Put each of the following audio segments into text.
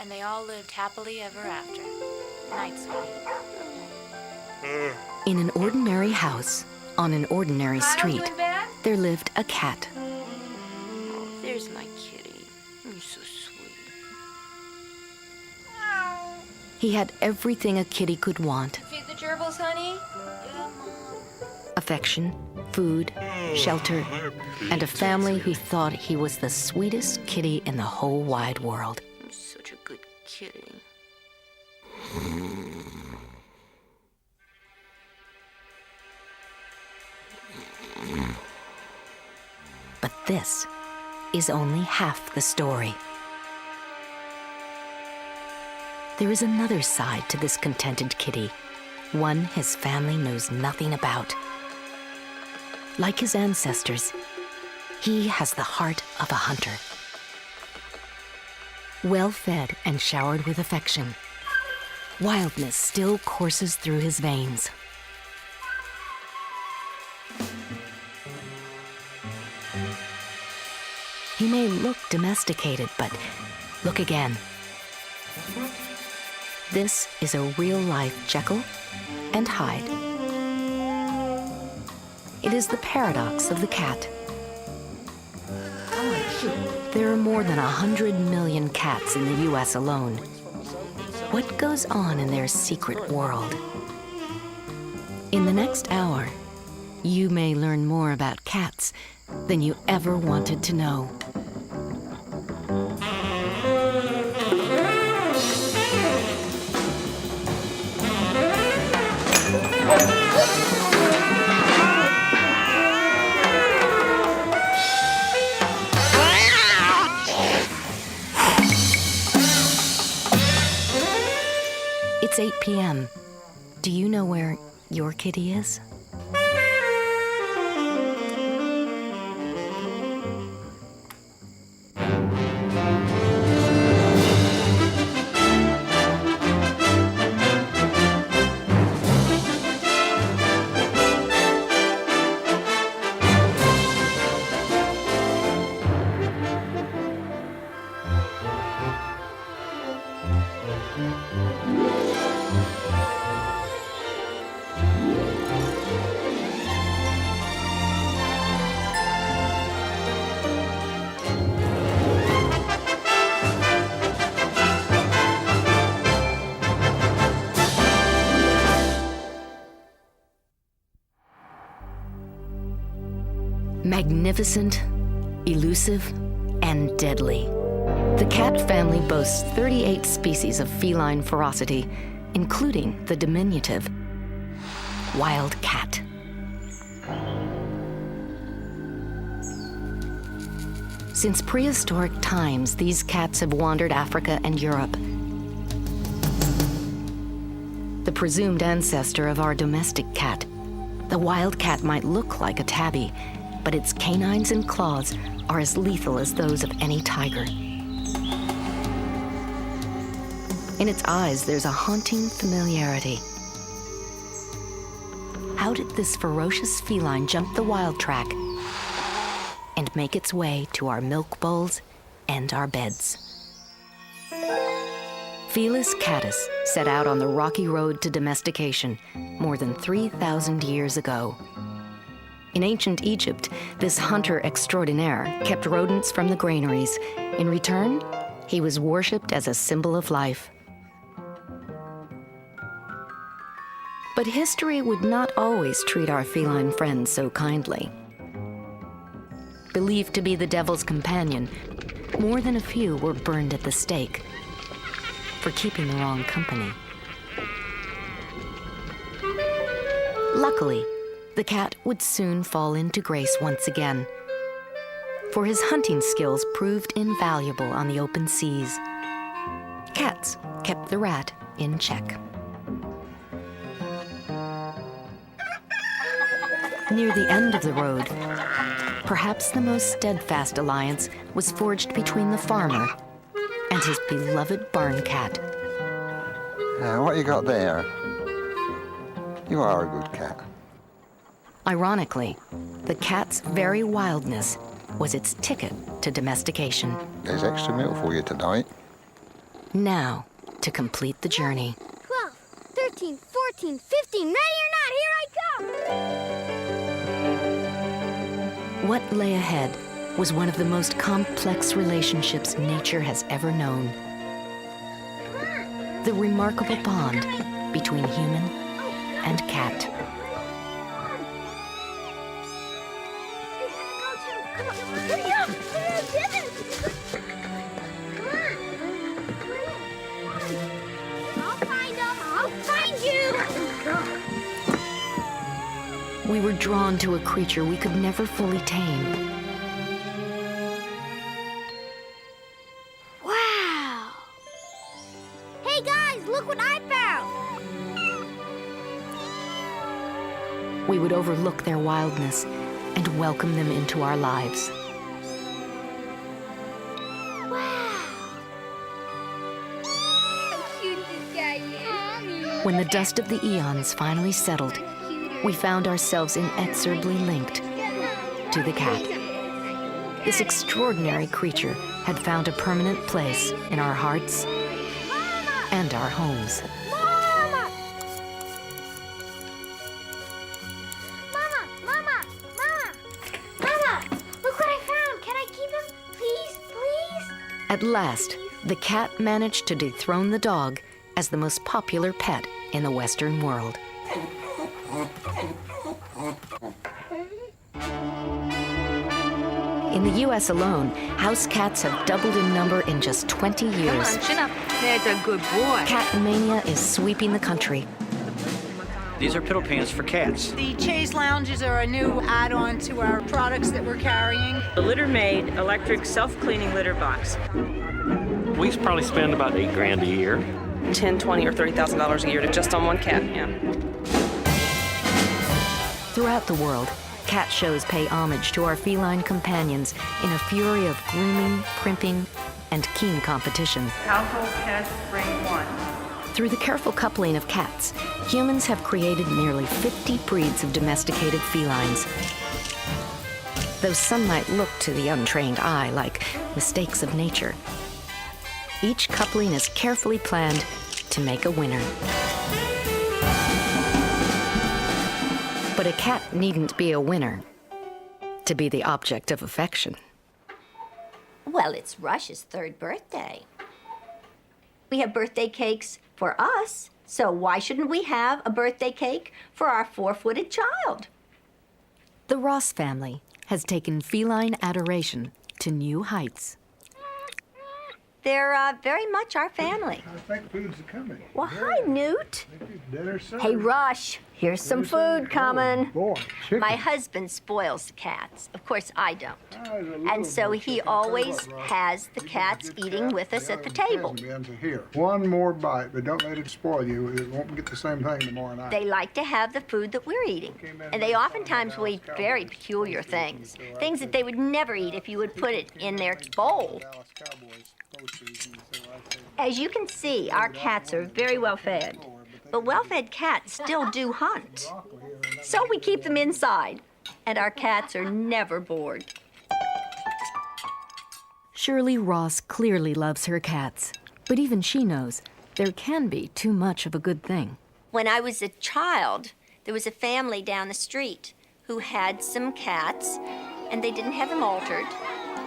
and they all lived happily ever after. Night, sweetie. In an ordinary house, on an ordinary street, there lived a cat. Oh, there's my kitty. You're so sweet. He had everything a kitty could want. Feed the gerbils, honey? Yeah, Mom. Affection, food, shelter, and a family who thought he was the sweetest kitty in the whole wide world. You're such a good kitty. But this is only half the story. There is another side to this contented kitty, one his family knows nothing about. Like his ancestors, he has the heart of a hunter. Well-fed and showered with affection, wildness still courses through his veins. He may look domesticated, but look again. This is a real-life Jekyll and Hyde. It is the paradox of the cat. There are more than 100 million cats in the US alone. What goes on in their secret world? In the next hour, you may learn more about cats than you ever wanted to know. It's 8 p.m. Do you know where your kitty is? Magnificent, elusive, and deadly. The cat family boasts 38 species of feline ferocity, including the diminutive wild cat. Since prehistoric times, these cats have wandered Africa and Europe. The presumed ancestor of our domestic cat, the wild cat might look like a tabby, but its canines and claws are as lethal as those of any tiger. In its eyes, there's a haunting familiarity. How did this ferocious feline jump the wild track and make its way to our milk bowls and our beds? Felis catus set out on the rocky road to domestication more than 3,000 years ago. In ancient Egypt, this hunter extraordinaire kept rodents from the granaries. In return, he was worshipped as a symbol of life. But history would not always treat our feline friends so kindly. Believed to be the devil's companion, more than a few were burned at the stake for keeping the wrong company. Luckily, the cat would soon fall into grace once again, for his hunting skills proved invaluable on the open seas. Cats kept the rat in check. Near the end of the road, perhaps the most steadfast alliance was forged between the farmer and his beloved barn cat. What you got there? You are a good cat. Ironically, the cat's very wildness was its ticket to domestication. There's extra milk for you tonight. Now, to complete the journey. 12, 13, 14, 15. Ready or not, here I come! What lay ahead was one of the most complex relationships nature has ever known. The remarkable bond between human and cat. Hurry up! I'll find him! I'll find you! We were drawn to a creature we could never fully tame. Wow! Hey guys, look what I found! We would overlook their wildness and welcome them into our lives. Wow! How cute this guy is. When the dust of the eons finally settled, we found ourselves inexorably linked to the cat. This extraordinary creature had found a permanent place in our hearts and our homes. Mama! Mama! Mama! Mama! Mama! Look what I found! Can I keep him? Please? Please? At last, the cat managed to dethrone the dog as the most popular pet in the Western world. In the U.S. alone, house cats have doubled in number in just 20 years. Come on, chin up. That's a good boy. Cat mania is sweeping the country. These are piddle pans for cats. The Chase Lounges are a new add-on to our products that we're carrying. The Litter Maid electric self-cleaning litter box. We probably spend about $8,000 a year. $10,000, $20,000 or $30,000 a year to just on one cat, yeah. Throughout the world, cat shows pay homage to our feline companions in a fury of grooming, primping, and keen competition. Household pets bring one. Through the careful coupling of cats, humans have created nearly 50 breeds of domesticated felines. Though some might look to the untrained eye like mistakes of nature, each coupling is carefully planned to make a winner. But a cat needn't be a winner to be the object of affection. Well, it's Rush's 3rd birthday. We have birthday cakes for us, so why shouldn't we have a birthday cake for our 4-footed child? The Ross family has taken feline adoration to new heights. They're very much our family. I think food's coming. Well, hi, Newt. Dinner served. Hey, Rush, here's some food coming. Oh, boy, chicken. My husband spoils the cats. Of course, I don't. There's a little And so more he chicken. always Tell you what, Russ, has the you cats get eating cat, with us at the other table. bins are here. One more bite, but don't let it spoil you. It won't get the same thing tomorrow night. They like to have the food that we're eating. And they oftentimes will eat very peculiar things. Things that they would never eat if you would put it in their bowl. Dallas Cowboys posters, and so I said, As you can see, our cats are very well fed. But well-fed cats still do hunt. So we keep them inside, and our cats are never bored. Shirley Ross clearly loves her cats, but even she knows there can be too much of a good thing. When I was a child, there was a family down the street who had some cats, and they didn't have them altered,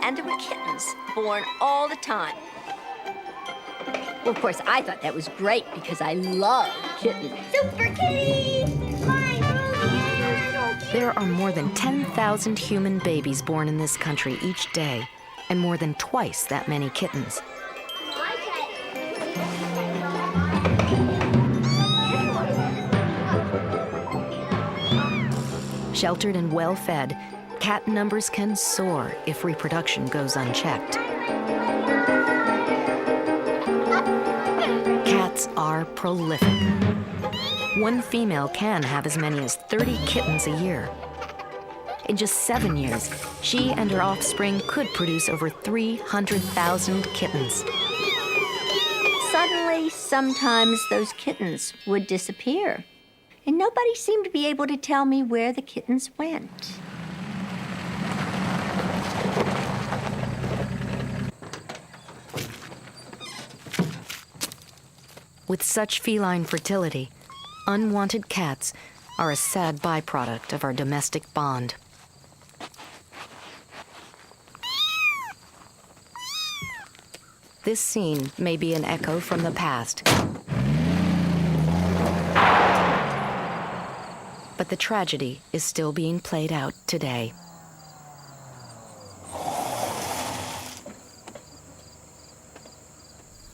and there were kittens born all the time. Well, of course, I thought that was great because I love kittens. Super kitty! Mine! There are more than 10,000 human babies born in this country each day, and more than twice that many kittens. Sheltered and well-fed, cat numbers can soar if reproduction goes unchecked. Cats are prolific. One female can have as many as 30 kittens a year. In just 7 years, she and her offspring could produce over 300,000 kittens. Suddenly, sometimes those kittens would disappear, and nobody seemed to be able to tell me where the kittens went. With such feline fertility, unwanted cats are a sad byproduct of our domestic bond. This scene may be an echo from the past, but the tragedy is still being played out today.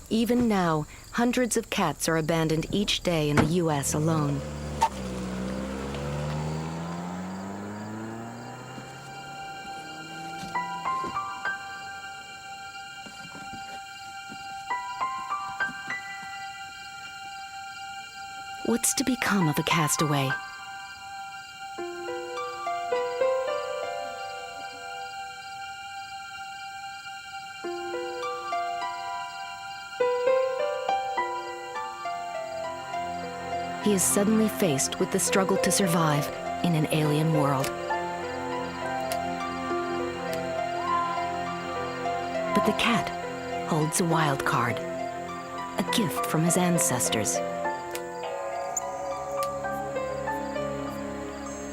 Even now, hundreds of cats are abandoned each day in the U.S. alone. What's to become of a castaway? He is suddenly faced with the struggle to survive in an alien world. But the cat holds a wild card, a gift from his ancestors.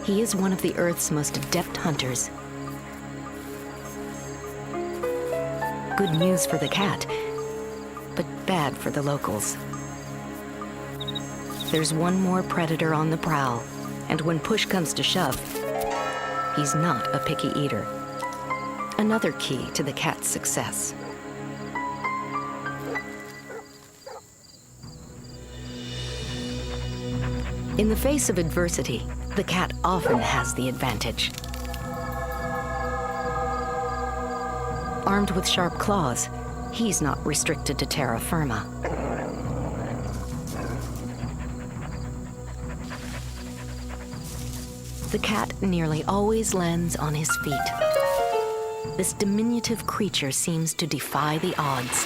He is one of the Earth's most adept hunters. Good news for the cat, but bad for the locals. There's one more predator on the prowl, and when push comes to shove, he's not a picky eater. Another key to the cat's success. In the face of adversity, the cat often has the advantage. Armed with sharp claws, he's not restricted to terra firma. The cat nearly always lands on his feet. This diminutive creature seems to defy the odds.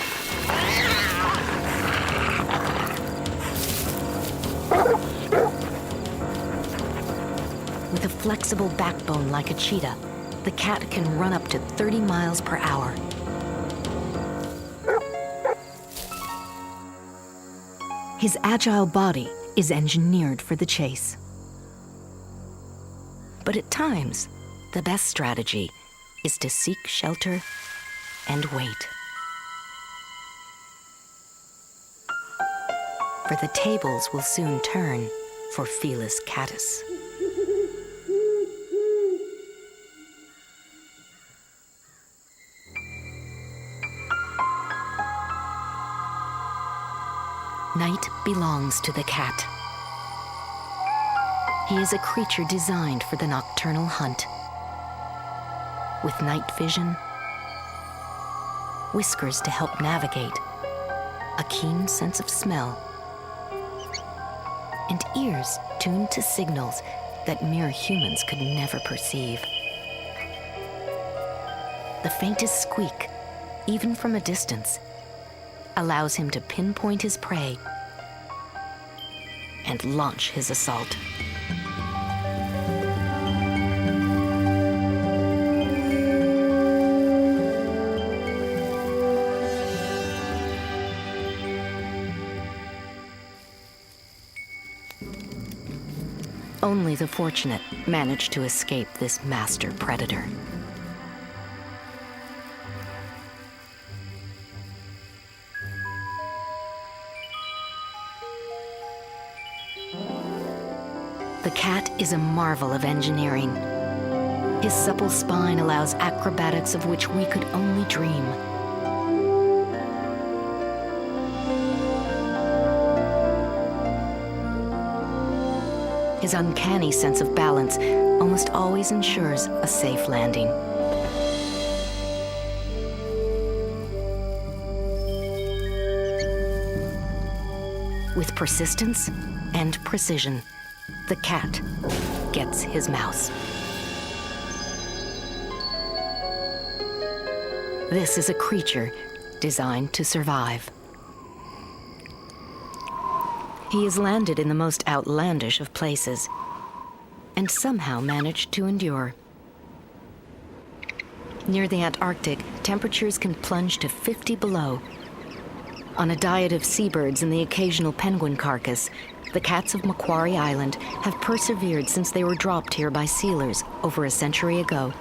With a flexible backbone like a cheetah, the cat can run up to 30 miles per hour. His agile body is engineered for the chase. But at times, the best strategy is to seek shelter and wait. For the tables will soon turn for Felis catus. Night belongs to the cat. He is a creature designed for the nocturnal hunt. With night vision, whiskers to help navigate, a keen sense of smell, and ears tuned to signals that mere humans could never perceive. The faintest squeak, even from a distance, allows him to pinpoint his prey and launch his assault. Only the fortunate manage to escape this master predator. The cat is a marvel of engineering. His supple spine allows acrobatics of which we could only dream. His uncanny sense of balance almost always ensures a safe landing. With persistence and precision, the cat gets his mouse. This is a creature designed to survive. He has landed in the most outlandish of places and somehow managed to endure. Near the Antarctic, temperatures can plunge to 50 below. On a diet of seabirds and the occasional penguin carcass, the cats of Macquarie Island have persevered since they were dropped here by sealers over a century ago.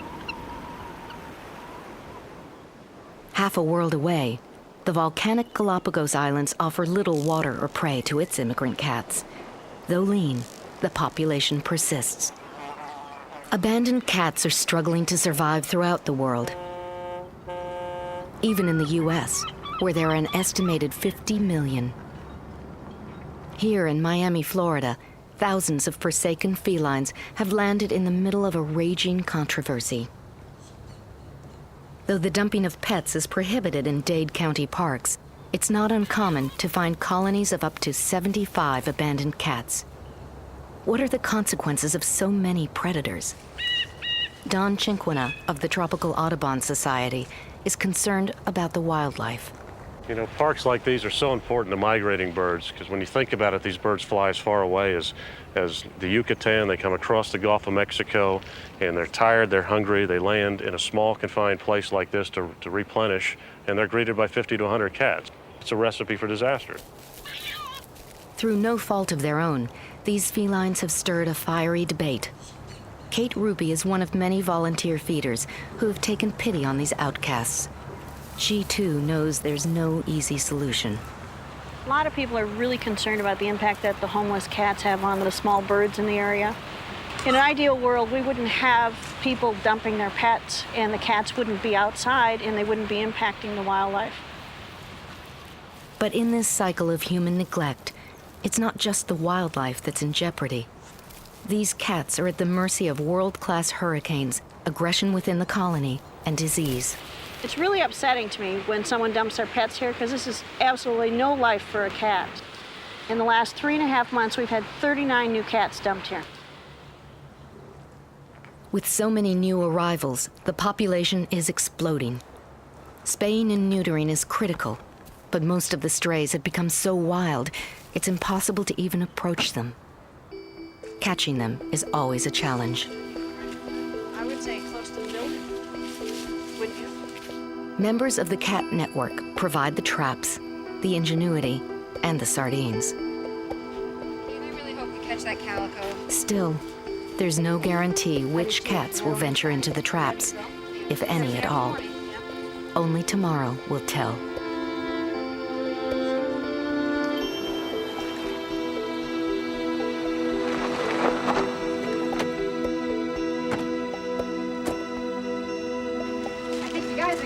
Half a world away, the volcanic Galapagos Islands offer little water or prey to its immigrant cats. Though lean, the population persists. Abandoned cats are struggling to survive throughout the world. Even in the U.S., where there are an estimated 50 million. Here in Miami, Florida, thousands of forsaken felines have landed in the middle of a raging controversy. Though the dumping of pets is prohibited in Dade County parks, it's not uncommon to find colonies of up to 75 abandoned cats. What are the consequences of so many predators? Don Cinquina of the Tropical Audubon Society is concerned about the wildlife. You know, parks like these are so important to migrating birds because when you think about it, these birds fly as far away as the Yucatan. They come across the Gulf of Mexico and they're tired, they're hungry. They land in a small confined place like this to replenish, and they're greeted by 50 to 100 cats. It's a recipe for disaster. Through no fault of their own, these felines have stirred a fiery debate. Kate Ruby is one of many volunteer feeders who have taken pity on these outcasts. She, too, knows there's no easy solution. A lot of people are really concerned about the impact that the homeless cats have on the small birds in the area. In an ideal world, we wouldn't have people dumping their pets, and the cats wouldn't be outside, and they wouldn't be impacting the wildlife. But in this cycle of human neglect, it's not just the wildlife that's in jeopardy. These cats are at the mercy of world-class hurricanes, aggression within the colony, and disease. It's really upsetting to me when someone dumps their pets here because this is absolutely no life for a cat. In the last 3.5 months, we've had 39 new cats dumped here. With so many new arrivals, the population is exploding. Spaying and neutering is critical, but most of the strays have become so wild, it's impossible to even approach them. Catching them is always a challenge. I would say close to the building, wouldn't you? Members of the cat network provide the traps, the ingenuity, and the sardines. I really hope you catch that calico. Still, there's no guarantee which cats will venture into the traps, if any at all. Only tomorrow will tell.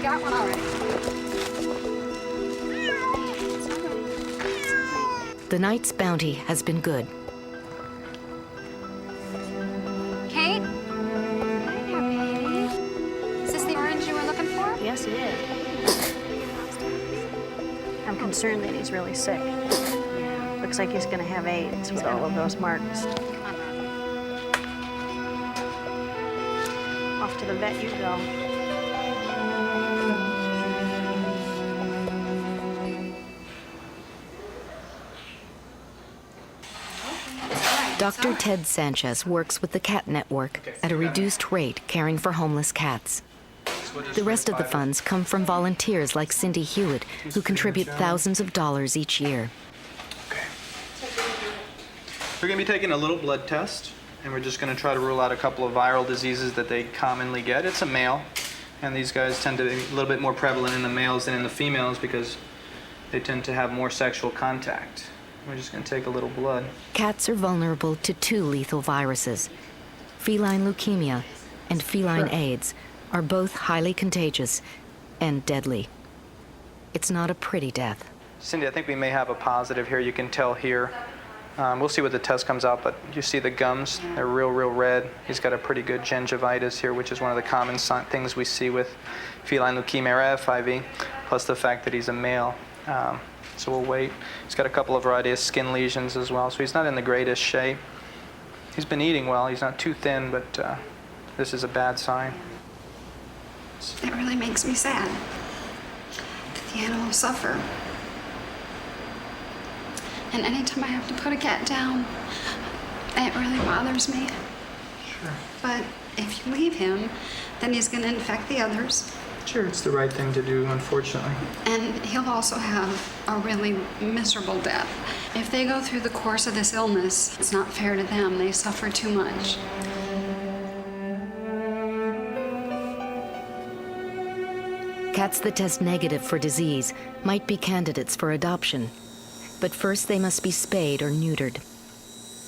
Got one already. The night's bounty has been good. Kate? Hi there, baby. Is this the orange you were looking for? Yes, it is. I'm concerned that he's really sick. Looks like he's going to have AIDS with all of those marks. Come on, Martha. Off to the vet you go. Dr. Ted Sanchez works with the Cat Network at a reduced rate caring for homeless cats. The rest of the funds come from volunteers like Cindy Hewitt, who contribute thousands of dollars each year. Okay. We're going to be taking a little blood test, and we're just going to try to rule out a couple of viral diseases that they commonly get. It's a male, and these guys tend to be a little bit more prevalent in the males than in the females because they tend to have more sexual contact. We're just going to take a little blood. Cats are vulnerable to 2 lethal viruses. Feline leukemia and feline AIDS are both highly contagious and deadly. It's not a pretty death. Cindy, I think we may have a positive here. You can tell here. We'll see what the test comes out, but you see the gums, they're real red. He's got a pretty good gingivitis here, which is one of the common things we see with feline leukemia or FIV, plus the fact that he's a male. So we'll wait. He's got a couple of variety of skin lesions as well, so he's not in the greatest shape. He's been eating well. He's not too thin, but this is a bad sign. It really makes me sad that the animals suffer. And anytime I have to put a cat down, it really bothers me. Sure. But if you leave him, then he's going to infect the others, Sure, it's the right thing to do, unfortunately. And he'll also have a really miserable death. If they go through the course of this illness, it's not fair to them. They suffer too much. Cats that test negative for disease might be candidates for adoption, but first they must be spayed or neutered.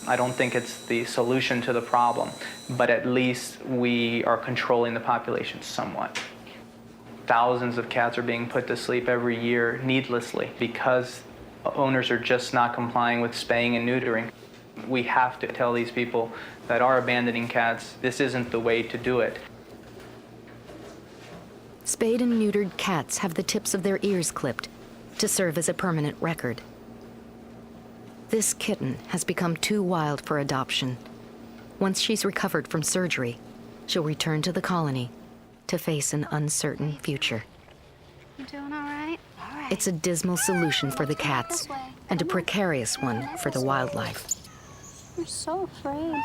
I don't think it's the solution to the problem, but at least we are controlling the population somewhat. Thousands of cats are being put to sleep every year needlessly because owners are just not complying with spaying and neutering. We have to tell these people that are abandoning cats, this isn't the way to do it. Spayed and neutered cats have the tips of their ears clipped to serve as a permanent record. This kitten has become too wild for adoption. Once she's recovered from surgery, she'll return to the colony to face an uncertain future. You doing all right? All right. It's a dismal solution for the cats and a precarious one for the wildlife. I'm so afraid.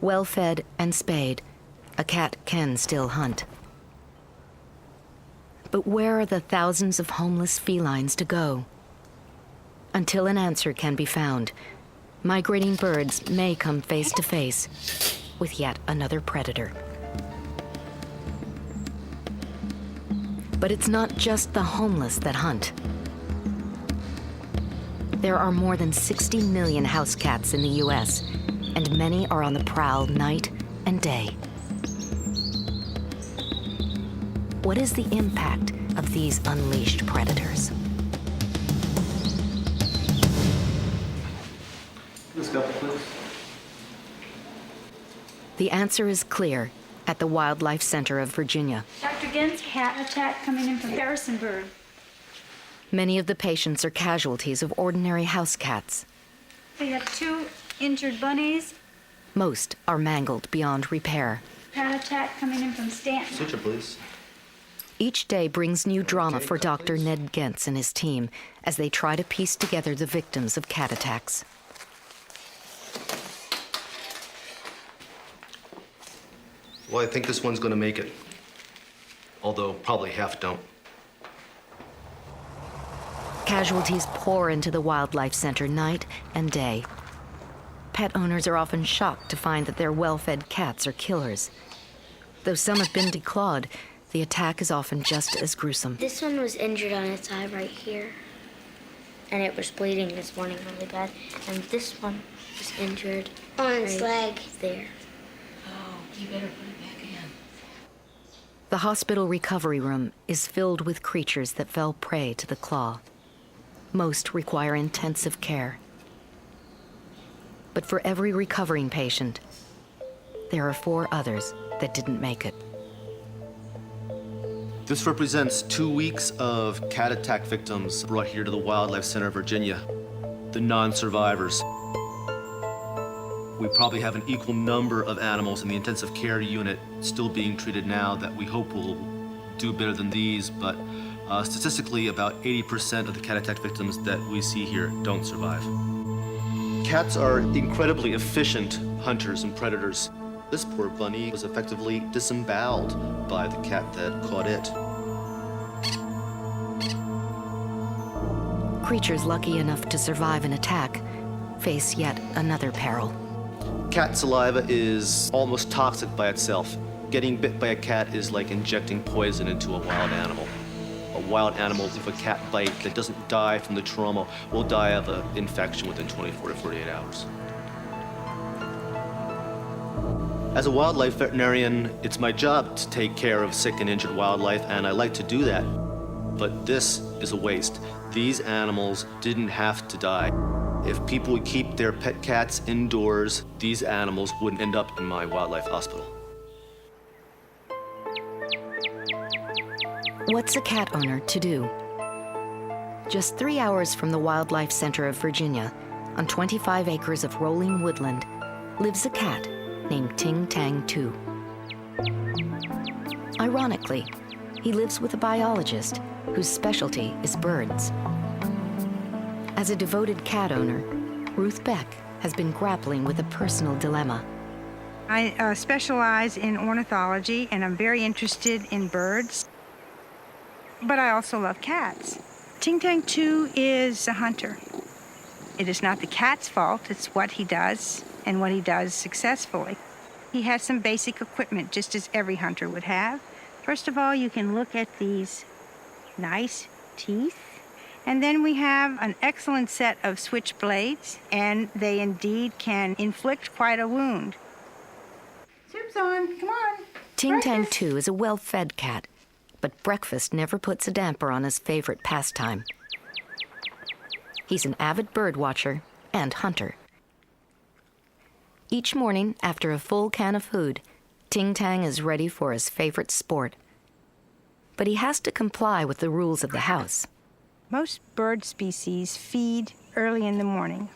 Well fed and spayed, a cat can still hunt. But where are the thousands of homeless felines to go? Until an answer can be found, migrating birds may come face to face with yet another predator. But it's not just the homeless that hunt. There are more than 60 million house cats in the US, and many are on the prowl night and day. What is the impact of these unleashed predators? This couple, please. The answer is clear at the Wildlife Center of Virginia. Dr. Ginn's cat attack coming in from Harrisonburg. Many of the patients are casualties of ordinary house cats. We have 2 injured bunnies. Most are mangled beyond repair. Cat attack coming in from Stanton. Switcher, please. Each day brings new drama for Dr. Ned Gentz and his team as they try to piece together the victims of cat attacks. Well, I think this one's gonna make it. Although probably half don't. Casualties pour into the Wildlife Center night and day. Pet owners are often shocked to find that their well-fed cats are killers. Though some have been declawed, the attack is often just as gruesome. This one was injured on its eye right here. And it was bleeding this morning really bad. And this one was injured on its leg there. Oh, you better put it back in. The hospital recovery room is filled with creatures that fell prey to the claw. Most require intensive care. But for every recovering patient, there are 4 others that didn't make it. This represents 2 weeks of cat attack victims brought here to the Wildlife Center of Virginia, the non-survivors. We probably have an equal number of animals in the intensive care unit still being treated now that we hope will do better than these, but statistically about 80% of the cat attack victims that we see here don't survive. Cats are incredibly efficient hunters and predators. This poor bunny was effectively disemboweled by the cat that caught it. Creatures lucky enough to survive an attack face yet another peril. Cat saliva is almost toxic by itself. Getting bit by a cat is like injecting poison into a wild animal. A wild animal, if a cat bite that doesn't die from the trauma, will die of an infection within 24 to 48 hours. As a wildlife veterinarian, it's my job to take care of sick and injured wildlife, and I like to do that. But this is a waste. These animals didn't have to die. If people would keep their pet cats indoors, these animals wouldn't end up in my wildlife hospital. What's a cat owner to do? Just 3 hours from the Wildlife Center of Virginia, on 25 acres of rolling woodland, lives a cat named Ting Tang Tu. Ironically, he lives with a biologist whose specialty is birds. As a devoted cat owner, Ruth Beck has been grappling with a personal dilemma. I specialize in ornithology, and I'm very interested in birds. but I also love cats. Ting Tang, too, is a hunter. It is not the cat's fault, it's what he does, and what he does successfully. He has some basic equipment, just as every hunter would have. First of all, you can look at these nice teeth. And then we have an excellent set of switchblades, and they indeed can inflict quite a wound. Soup's on, come on. Ting Tang, too, is a well-fed cat, but breakfast never puts a damper on his favorite pastime. He's an avid bird watcher and hunter. Each morning, after a full can of food, Ting Tang is ready for his favorite sport. But he has to comply with the rules of the house. Most bird species feed early in the morning.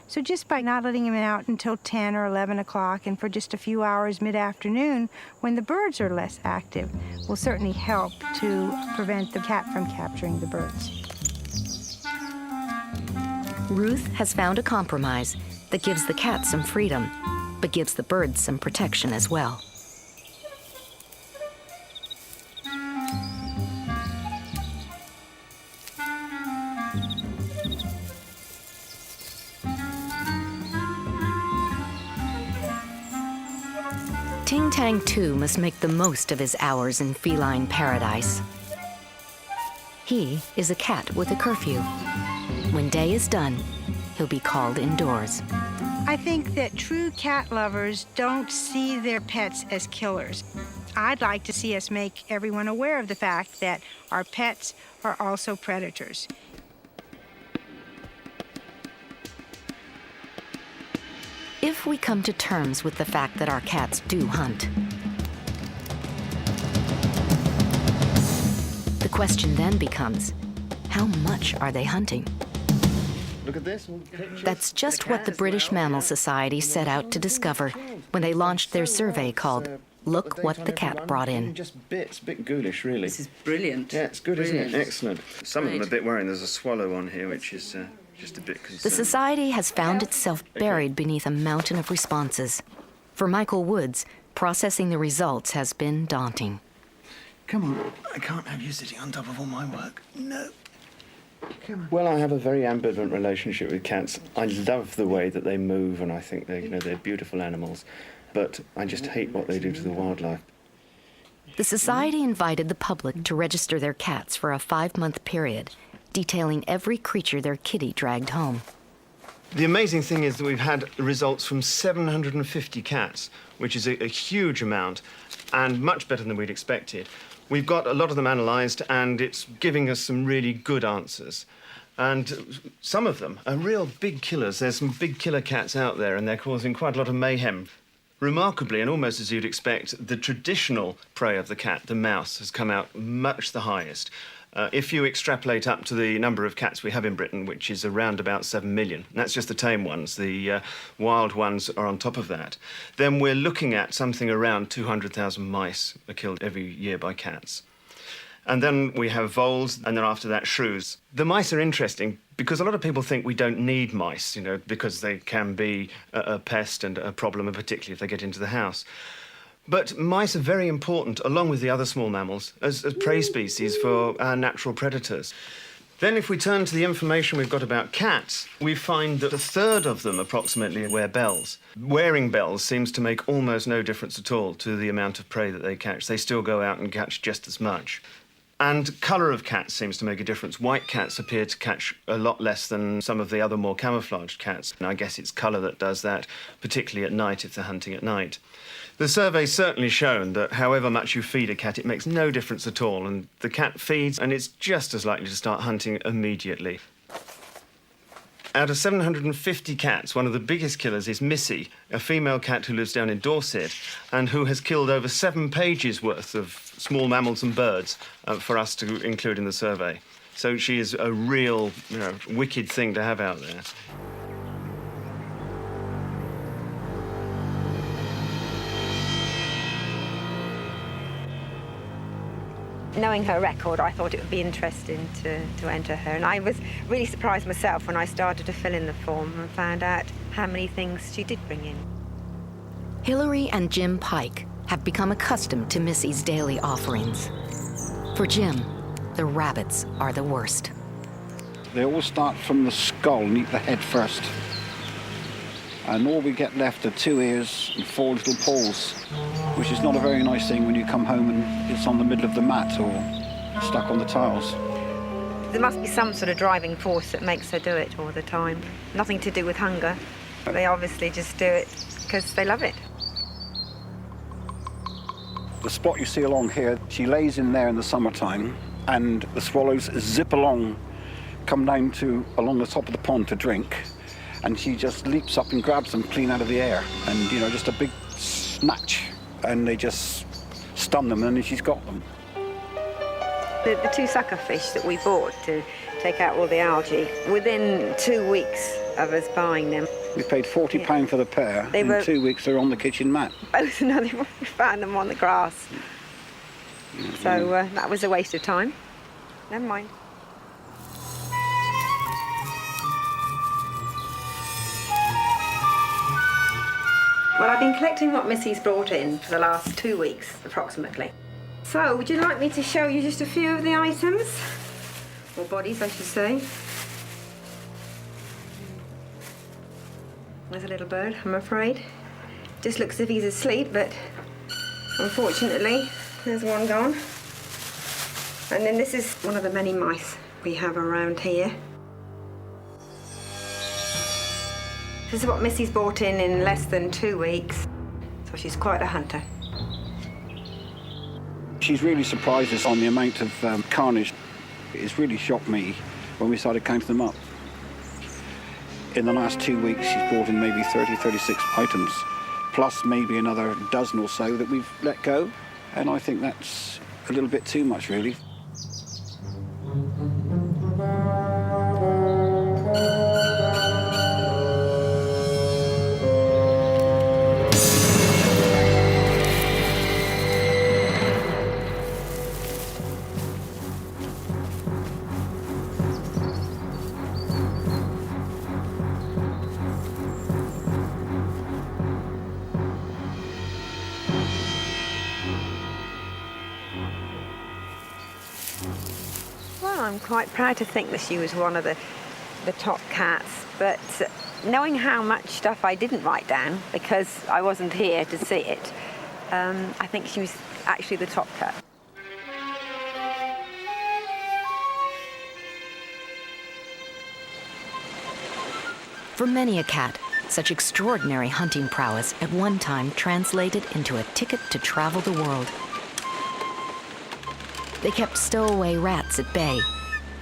So just by not letting him out until 10 or 11 o'clock and for just a few hours mid-afternoon when the birds are less active will certainly help to prevent the cat from capturing the birds. Ruth has found a compromise that gives the cat some freedom, but gives the birds some protection as well. Ting Tang, too, must make the most of his hours in feline paradise. He is a cat with a curfew. When day is done, he'll be called indoors. I think that true cat lovers don't see their pets as killers. I'd like to see us make everyone aware of the fact that our pets are also predators. If we come to terms with the fact that our cats do hunt, the question then becomes, how much are they hunting? Look at this. That's just what the British Mammal Society set out to discover when they launched their survey called Look What the Cat Brought In. Just bits, a bit ghoulish, really. This is brilliant. Yeah, it's good, isn't it? Excellent. Some of them are a bit worrying. There's a swallow on here, which is just a bit concerning. The Society has found itself buried beneath a mountain of responses. For Michael Woods, processing the results has been daunting. Come on, I can't have you sitting on top of all my work. No. Well, I have a very ambivalent relationship with cats. I love the way that they move, and I think they're beautiful animals. But I just hate what they do to the wildlife. The Society invited the public to register their cats for a 5-month period, detailing every creature their kitty dragged home. The amazing thing is that we've had results from 750 cats, which is a huge amount, and much better than we'd expected. We've got a lot of them analysed, and it's giving us some really good answers. And some of them are real big killers. There's some big killer cats out there, and they're causing quite a lot of mayhem. Remarkably, and almost as you'd expect, the traditional prey of the cat, the mouse, has come out much the highest. If you extrapolate up to the number of cats we have in Britain, which is around about 7 million, and that's just the tame ones, the wild ones are on top of that, then we're looking at something around 200,000 mice are killed every year by cats. And then we have voles, and then after that, shrews. The mice are interesting because a lot of people think we don't need mice, because they can be a pest and a problem, and particularly if they get into the house. But mice are very important, along with the other small mammals, as prey species for our natural predators. Then if we turn to the information we've got about cats, we find that a third of them approximately wear bells. Wearing bells seems to make almost no difference at all to the amount of prey that they catch. They still go out and catch just as much. And colour of cats seems to make a difference. White cats appear to catch a lot less than some of the other more camouflaged cats. And I guess it's colour that does that, particularly at night if they're hunting at night. The survey's certainly shown that however much you feed a cat, it makes no difference at all, and the cat feeds, and it's just as likely to start hunting immediately. Out of 750 cats, one of the biggest killers is Missy, a female cat who lives down in Dorset and who has killed over 7 pages worth of small mammals and birds for us to include in the survey. So she is a real, wicked thing to have out there. Knowing her record, I thought it would be interesting to enter her. And I was really surprised myself when I started to fill in the form and found out how many things she did bring in. Hillary and Jim Pike have become accustomed to Missy's daily offerings. For Jim, the rabbits are the worst. They all start from the skull and eat the head first. And all we get left are 2 ears and 4 little paws, which is not a very nice thing when you come home and it's on the middle of the mat or stuck on the tiles. There must be some sort of driving force that makes her do it all the time. Nothing to do with hunger. They obviously just do it because they love it. The spot you see along here, she lays in there in the summertime, and the swallows zip along, come down to along the top of the pond to drink, and she just leaps up and grabs them clean out of the air, and just a big snatch, and they just stun them, and then she's got them. The 2 sucker fish that we bought to take out all the algae, within 2 weeks of us buying them. We paid £40 for the pair. In 2 weeks they're on the kitchen mat. Both we found them on the grass. So that was a waste of time. Never mind. Well, I've been collecting what Missy's brought in for the last 2 weeks, approximately. So, would you like me to show you just a few of the items? Or bodies, I should say. There's a little bird, I'm afraid. Just looks as if he's asleep, but unfortunately, there's one gone. And then this is one of the many mice we have around here. This is what Missy's brought in less than 2 weeks. So she's quite a hunter. She's really surprised us on the amount of carnage. It's really shocked me when we started counting them up. In the last 2 weeks, she's brought in maybe 30, 36 items, plus maybe another dozen or so that we've let go. And I think that's a little bit too much, really. I'm quite proud to think that she was one of the top cats, but knowing how much stuff I didn't write down because I wasn't here to see it, I think she was actually the top cat. For many a cat, such extraordinary hunting prowess at one time translated into a ticket to travel the world. They kept stowaway rats at bay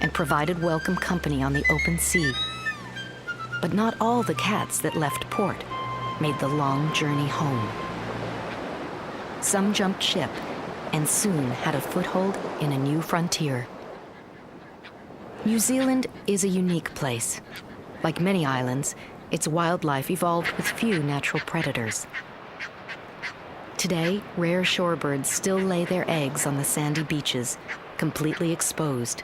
and provided welcome company on the open sea. But not all the cats that left port made the long journey home. Some jumped ship and soon had a foothold in a new frontier. New Zealand is a unique place. Like many islands, its wildlife evolved with few natural predators. Today, rare shorebirds still lay their eggs on the sandy beaches, completely exposed.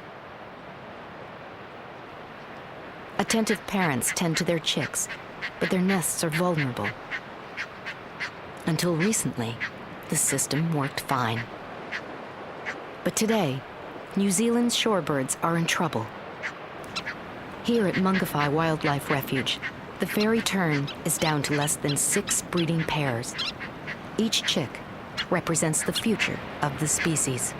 Attentive parents tend to their chicks, but their nests are vulnerable. Until recently, the system worked fine. But today, New Zealand's shorebirds are in trouble. Here at Mungawhai Wildlife Refuge, the fairy tern is down to less than 6 breeding pairs. Each chick represents the future of the species.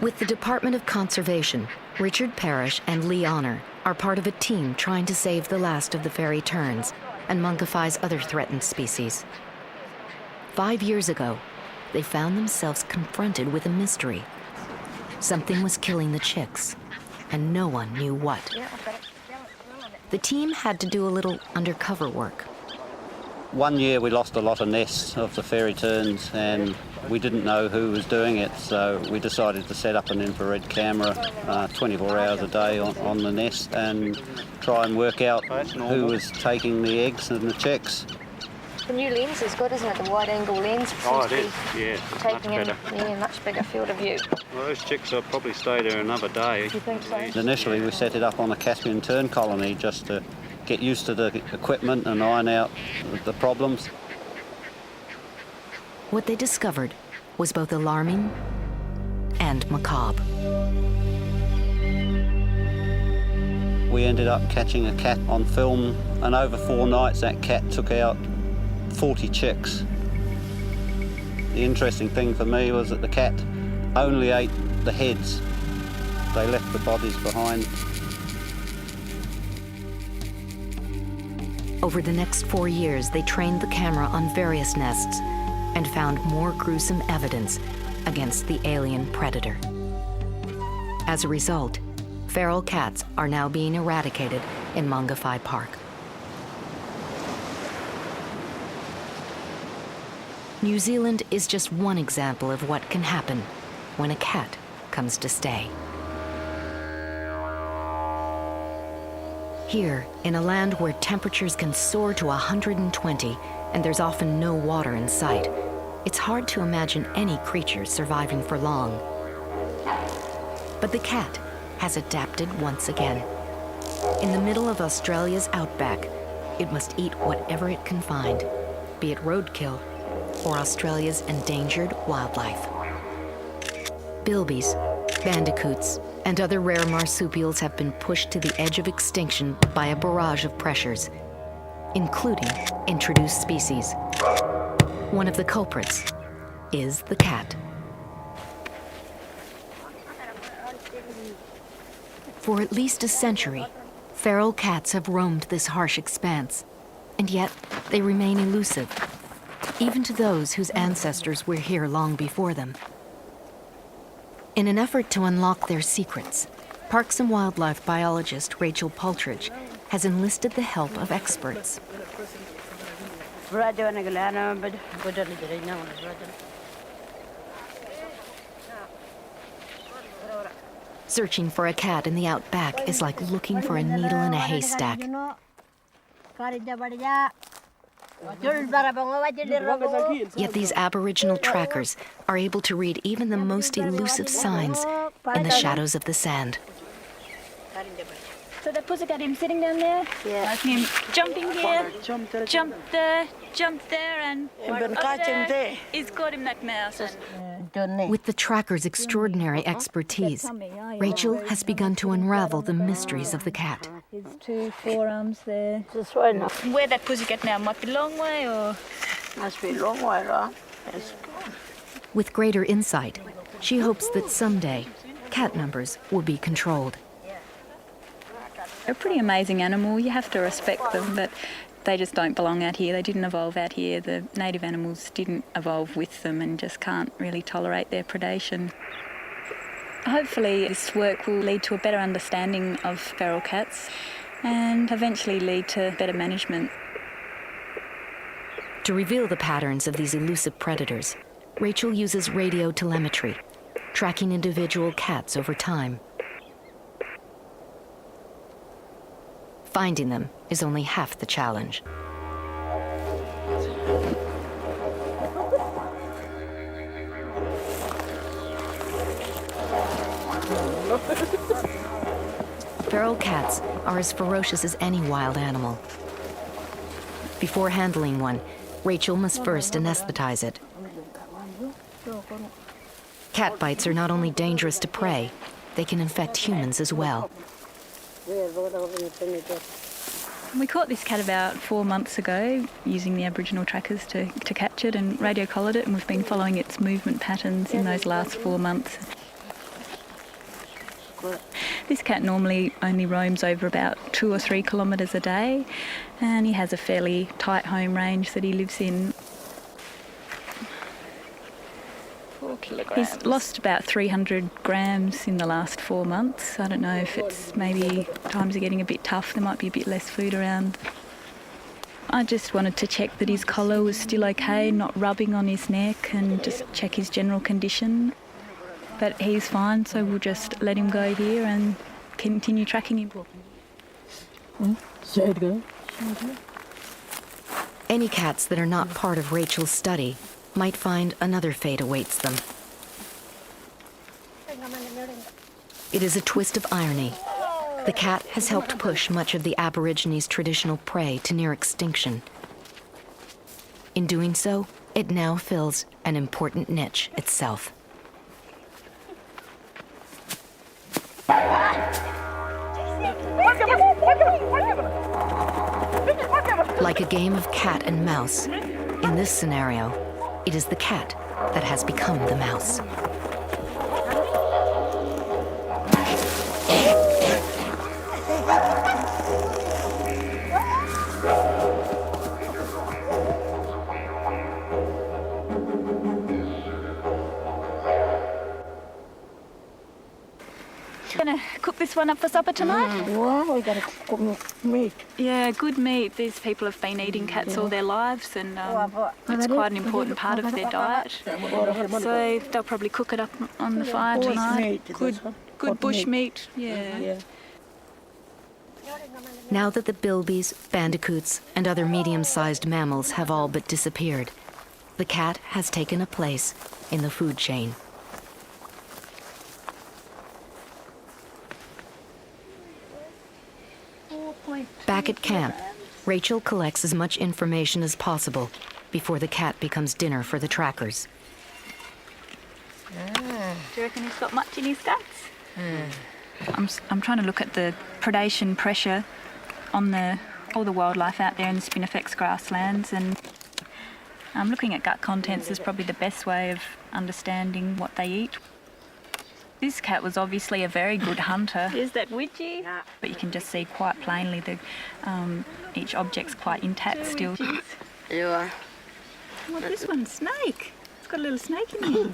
With the Department of Conservation, Richard Parrish and Lee Honor are part of a team trying to save the last of the fairy terns and Mungawhai's other threatened species. 5 years ago, they found themselves confronted with a mystery. Something was killing the chicks, and no one knew what. The team had to do a little undercover work. One year we lost a lot of nests of the fairy terns and we didn't know who was doing it, so we decided to set up an infrared camera 24 hours a day on the nest and try and work out who was taking the eggs and the chicks. The new lens is good, isn't it? The wide-angle lens seems to be taking in a much bigger field of view. Well, those chicks will probably stay there another day. Do you think so? Initially we set it up on a Caspian tern colony just to get used to the equipment and iron out the problems. What they discovered was both alarming and macabre. We ended up catching a cat on film, and over 4 nights that cat took out 40 chicks. The interesting thing for me was that the cat only ate the heads. They left the bodies behind. Over the next 4 years, they trained the camera on various nests and found more gruesome evidence against the alien predator. As a result, feral cats are now being eradicated in Mangawhai Park. New Zealand is just one example of what can happen when a cat comes to stay. Here, in a land where temperatures can soar to 120 and there's often no water in sight, it's hard to imagine any creature surviving for long. But the cat has adapted once again. In the middle of Australia's outback, it must eat whatever it can find, be it roadkill or Australia's endangered wildlife. Bilbies, bandicoots, and other rare marsupials have been pushed to the edge of extinction by a barrage of pressures, including introduced species. One of the culprits is the cat. For at least a century, feral cats have roamed this harsh expanse, and yet they remain elusive, even to those whose ancestors were here long before them. In an effort to unlock their secrets, Parks and Wildlife biologist Rachel Paltridge has enlisted the help of experts. Searching for a cat in the outback is like looking for a needle in a haystack. Yet these Aboriginal trackers are able to read even the most elusive signs in the shadows of the sand. So the pussycat, him sitting down there? Yeah. Him jumping here, jump there, and over there, he's got him that mouse. With the tracker's extraordinary expertise, Rachel has begun to unravel the mysteries of the cat. His 2 forearms there. Where that pussycat now might be a long way, or? Must be a long way, right? Yes. With greater insight, she hopes that someday cat numbers will be controlled. They're a pretty amazing animal. You have to respect them, but they just don't belong out here. They didn't evolve out here. The native animals didn't evolve with them and just can't really tolerate their predation. Hopefully this work will lead to a better understanding of feral cats and eventually lead to better management. To reveal the patterns of these elusive predators, Rachel uses radio telemetry, tracking individual cats over time. Finding them is only half the challenge. Feral cats are as ferocious as any wild animal. Before handling one, Rachel must first anesthetize it. Cat bites are not only dangerous to prey, they can infect humans as well. We caught this cat about 4 months ago using the Aboriginal trackers to catch it and radio collared it, and we've been following its movement patterns in those last 4 months. This cat normally only roams over about 2 or 3 kilometres a day, and he has a fairly tight home range that he lives in. 4 kilograms. He's lost about 300 grams in the last 4 months. I don't know if it's maybe times are getting a bit tough, there might be a bit less food around. I just wanted to check that his collar was still okay, not rubbing on his neck, and just check his general condition. But he's fine, so we'll just let him go here and continue tracking him. Any cats that are not part of Rachel's study might find another fate awaits them. It is a twist of irony. The cat has helped push much of the Aborigines' traditional prey to near extinction. In doing so, it now fills an important niche itself. Like a game of cat and mouse, in this scenario, it is the cat that has become the mouse. Gonna cook this one up for supper tonight? Wow, we gotta cook meat. Yeah, good meat. These people have been eating cats all their lives, and it's quite an important part of their diet. So they'll probably cook it up on the fire tonight. Good bush meat. Yeah. Now that the bilbies, bandicoots, and other medium-sized mammals have all but disappeared, the cat has taken a place in the food chain. Back at camp, Rachel collects as much information as possible before the cat becomes dinner for the trackers. Do you reckon he's got much in his guts? I'm trying to look at the predation pressure on all the wildlife out there in the spinifex grasslands, and looking at gut contents is probably the best way of understanding what they eat. This cat was obviously a very good hunter. Is that witchy? But you can just see quite plainly that each object's quite intact still. Yeah. What's this one? Snake. It's got a little snake in here.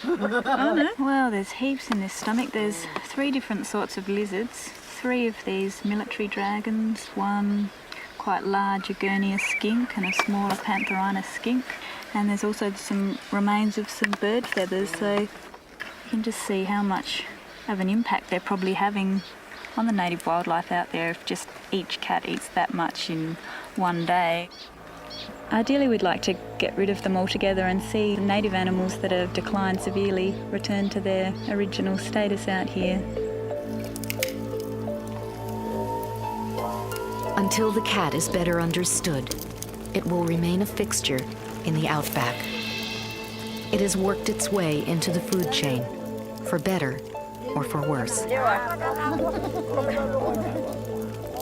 Oh no. Well, there's heaps in this stomach. There's 3 different sorts of lizards, 3 of these military dragons, 1 quite large Agurnia skink and a smaller Pantherina skink. And there's also some remains of some bird feathers, so you can just see how much of an impact they're probably having on the native wildlife out there if just each cat eats that much in one day. Ideally, we'd like to get rid of them altogether and see the native animals that have declined severely return to their original status out here. Until the cat is better understood, it will remain a fixture in the outback. It has worked its way into the food chain, for better or for worse.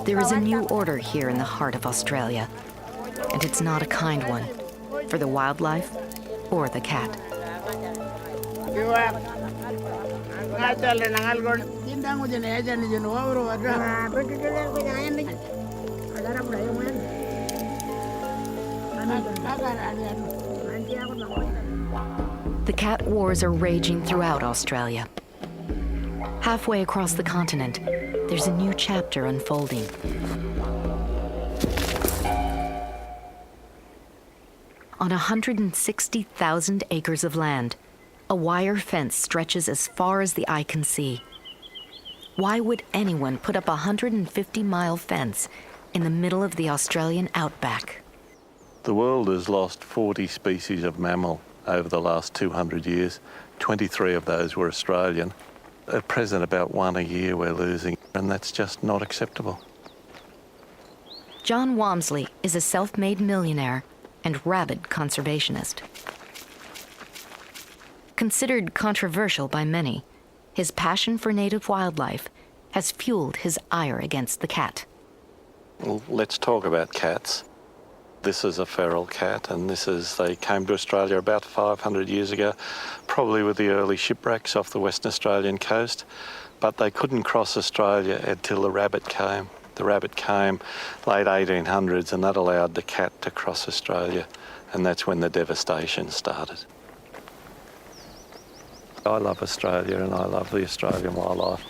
There is a new order here in the heart of Australia, and it's not a kind one for the wildlife or the cat. The cat wars are raging throughout Australia. Halfway across the continent, there's a new chapter unfolding. On 160,000 acres of land, a wire fence stretches as far as the eye can see. Why would anyone put up a 150-mile fence in the middle of the Australian outback? The world has lost 40 species of mammal over the last 200 years. 23 of those were Australian. At present, about 1 a year we're losing, and that's just not acceptable. John Walmsley is a self-made millionaire and rabid conservationist. Considered controversial by many, his passion for native wildlife has fueled his ire against the cat. Well, let's talk about cats. This is a feral cat, and they came to Australia about 500 years ago, probably with the early shipwrecks off the Western Australian coast, but they couldn't cross Australia until the rabbit came. The rabbit came late 1800s, and that allowed the cat to cross Australia, and that's when the devastation started. I love Australia, and I love the Australian wildlife.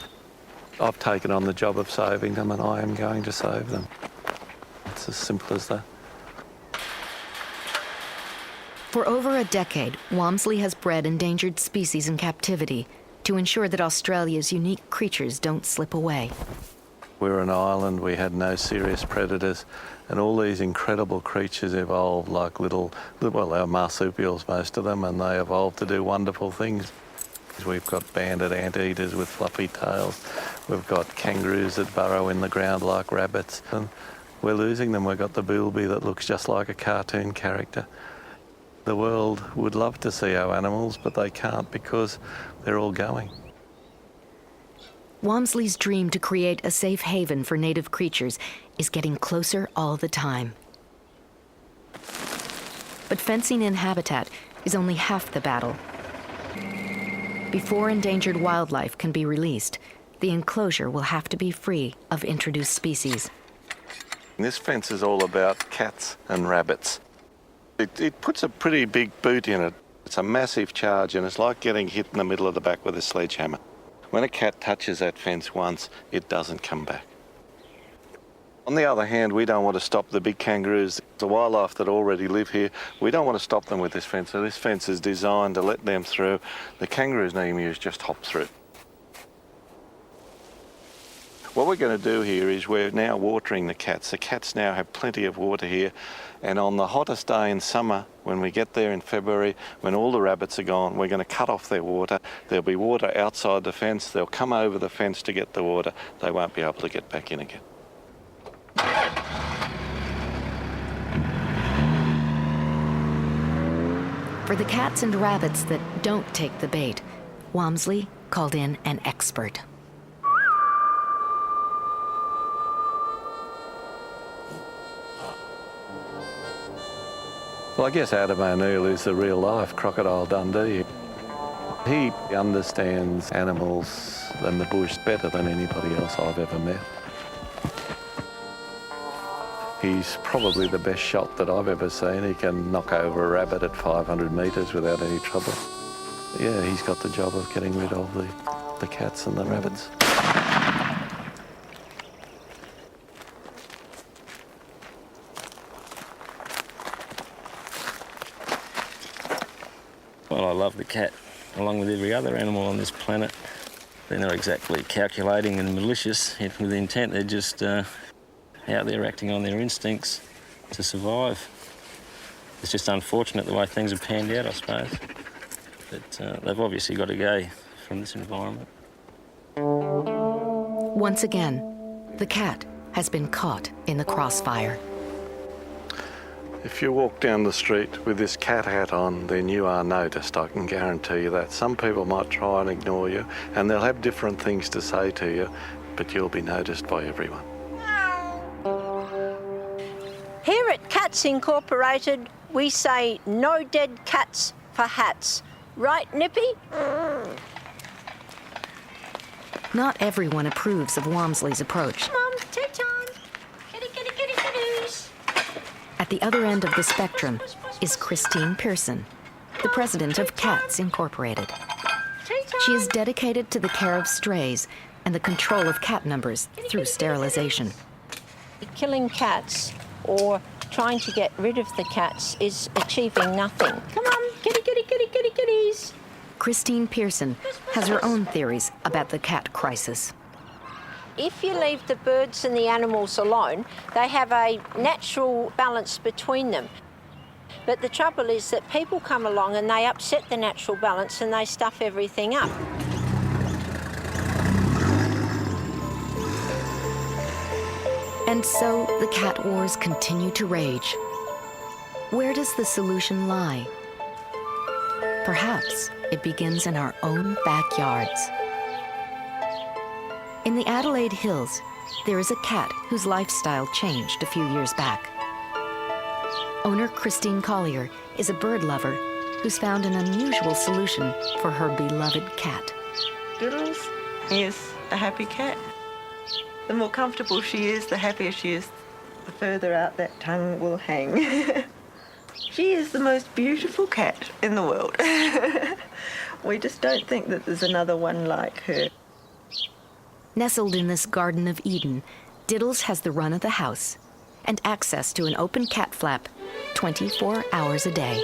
I've taken on the job of saving them, and I am going to save them. It's as simple as that. For over a decade, Walmsley has bred endangered species in captivity to ensure that Australia's unique creatures don't slip away. We're an island, we had no serious predators, and all these incredible creatures evolved like our marsupials, most of them, and they evolved to do wonderful things. We've got banded anteaters with fluffy tails. We've got kangaroos that burrow in the ground like rabbits, and we're losing them. We've got the bilby that looks just like a cartoon character. The world would love to see our animals, but they can't because they're all going. Walmsley's dream to create a safe haven for native creatures is getting closer all the time. But fencing in habitat is only half the battle. Before endangered wildlife can be released, the enclosure will have to be free of introduced species. This fence is all about cats and rabbits. It puts a pretty big boot in it. It's a massive charge, and it's like getting hit in the middle of the back with a sledgehammer. When a cat touches that fence once, it doesn't come back. On the other hand, we don't want to stop the big kangaroos, the wildlife that already live here. We don't want to stop them with this fence. So this fence is designed to let them through. The kangaroos and emus just hop through. What we're going to do here is we're now watering the cats. The cats now have plenty of water here. And on the hottest day in summer, when we get there in February, when all the rabbits are gone, we're going to cut off their water. There'll be water outside the fence. They'll come over the fence to get the water. They won't be able to get back in again. For the cats and rabbits that don't take the bait, Walmsley called in an expert. Well, I guess Adam O'Neill is the real-life Crocodile Dundee. He understands animals and the bush better than anybody else I've ever met. He's probably the best shot that I've ever seen. He can knock over a rabbit at 500 metres without any trouble. Yeah, he's got the job of getting rid of the cats and the rabbits. Well, I love the cat, along with every other animal on this planet. They're not exactly calculating and malicious with intent. They're just out there acting on their instincts to survive. It's just unfortunate the way things have panned out, I suppose. But they've obviously got to go from this environment. Once again, the cat has been caught in the crossfire. If you walk down the street with this cat hat on, then you are noticed, I can guarantee you that. Some people might try and ignore you, and they'll have different things to say to you, but you'll be noticed by everyone. Here at Cats Incorporated, we say no dead cats for hats. Right, Nippy? Not everyone approves of Walmsley's approach. Mum, tea time. Kitty, kitty, kitty, kitties. At the other end of the spectrum is Christine Pearson, the president of Cats Incorporated. She is dedicated to the care of strays and the control of cat numbers through sterilization. Killing cats or trying to get rid of the cats is achieving nothing. Come on, kitty, kitty, kitty, kitty, kitties. Christine Pearson has her own theories about the cat crisis. If you leave the birds and the animals alone, they have a natural balance between them. But the trouble is that people come along and they upset the natural balance and they stuff everything up. And so the cat wars continue to rage. Where does the solution lie? Perhaps it begins in our own backyards. In the Adelaide Hills, there is a cat whose lifestyle changed a few years back. Owner Christine Collier is a bird lover who's found an unusual solution for her beloved cat. Diddles is a happy cat. The more comfortable she is, the happier she is, the further out that tongue will hang. She is the most beautiful cat in the world. We just don't think that there's another one like her. Nestled in this Garden of Eden, Diddles has the run of the house and access to an open cat flap 24 hours a day.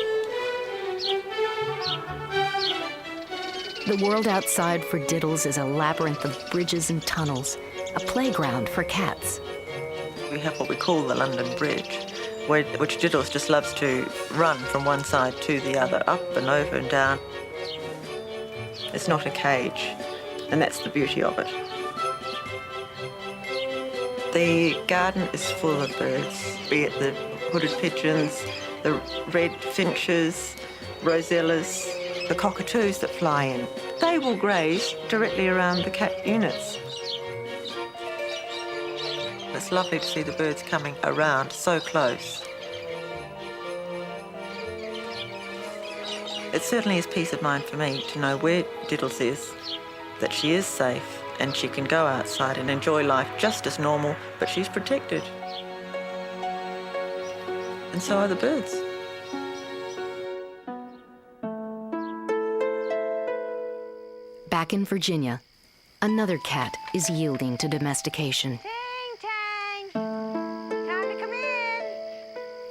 The world outside for Diddles is a labyrinth of bridges and tunnels, a playground for cats. We have what we call the London Bridge, which Diddles just loves to run from one side to the other, up and over and down. It's not a cage, and that's the beauty of it. The garden is full of birds, be it the hooded pigeons, the the red finches, rosellas, the cockatoos that fly in. They will graze directly around the cat units. It's lovely to see the birds coming around so close. It certainly is peace of mind for me to know where Diddles is, that she is safe and she can go outside and enjoy life just as normal, but she's protected. And so are the birds. Back in Virginia, another cat is yielding to domestication.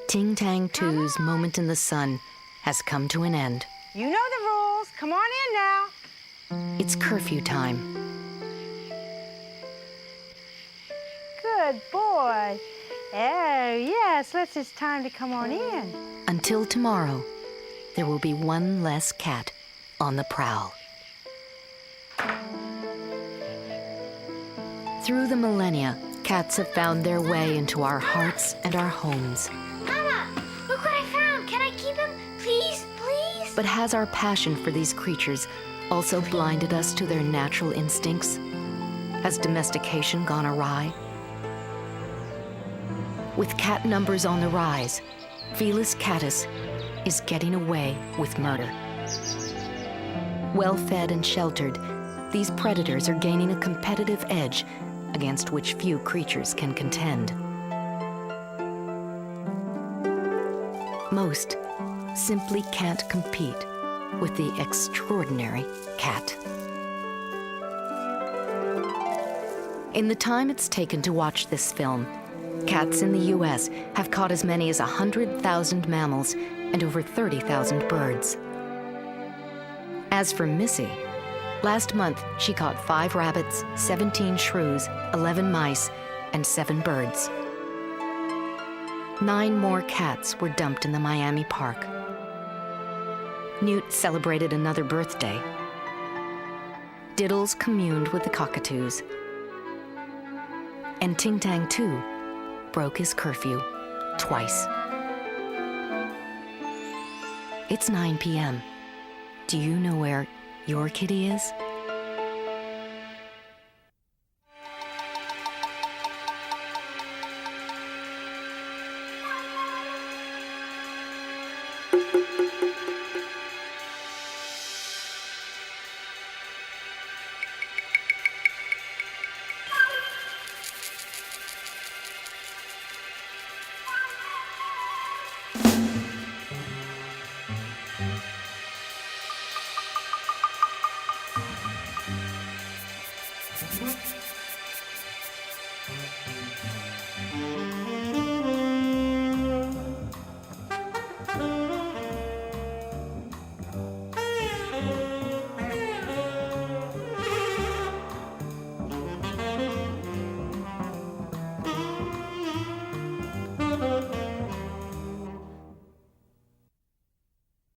Ting Tang 2's moment in the sun has come to an end. You know the rules. Come on in now. It's curfew time. Good boy. Oh, yes, it's time to come on in. Until tomorrow, there will be one less cat on the prowl. Through the millennia, cats have found their way into our hearts and our homes. Mama, look what I found. Can I keep him? Please, please? But has our passion for these creatures also blinded us to their natural instincts? Has domestication gone awry? With cat numbers on the rise, Felis catus is getting away with murder. Well-fed and sheltered, these predators are gaining a competitive edge against which few creatures can contend. Most simply can't compete with the extraordinary cat. In the time it's taken to watch this film, cats in the U.S. have caught as many as 100,000 mammals and over 30,000 birds. As for Missy, last month she caught 5 rabbits, 17 shrews, 11 mice, and 7 birds. 9 more cats were dumped in the Miami park. Newt celebrated another birthday. Diddles communed with the cockatoos. And Ting Tang 2 broke his curfew twice. It's 9 p.m. Do you know where your kitty is?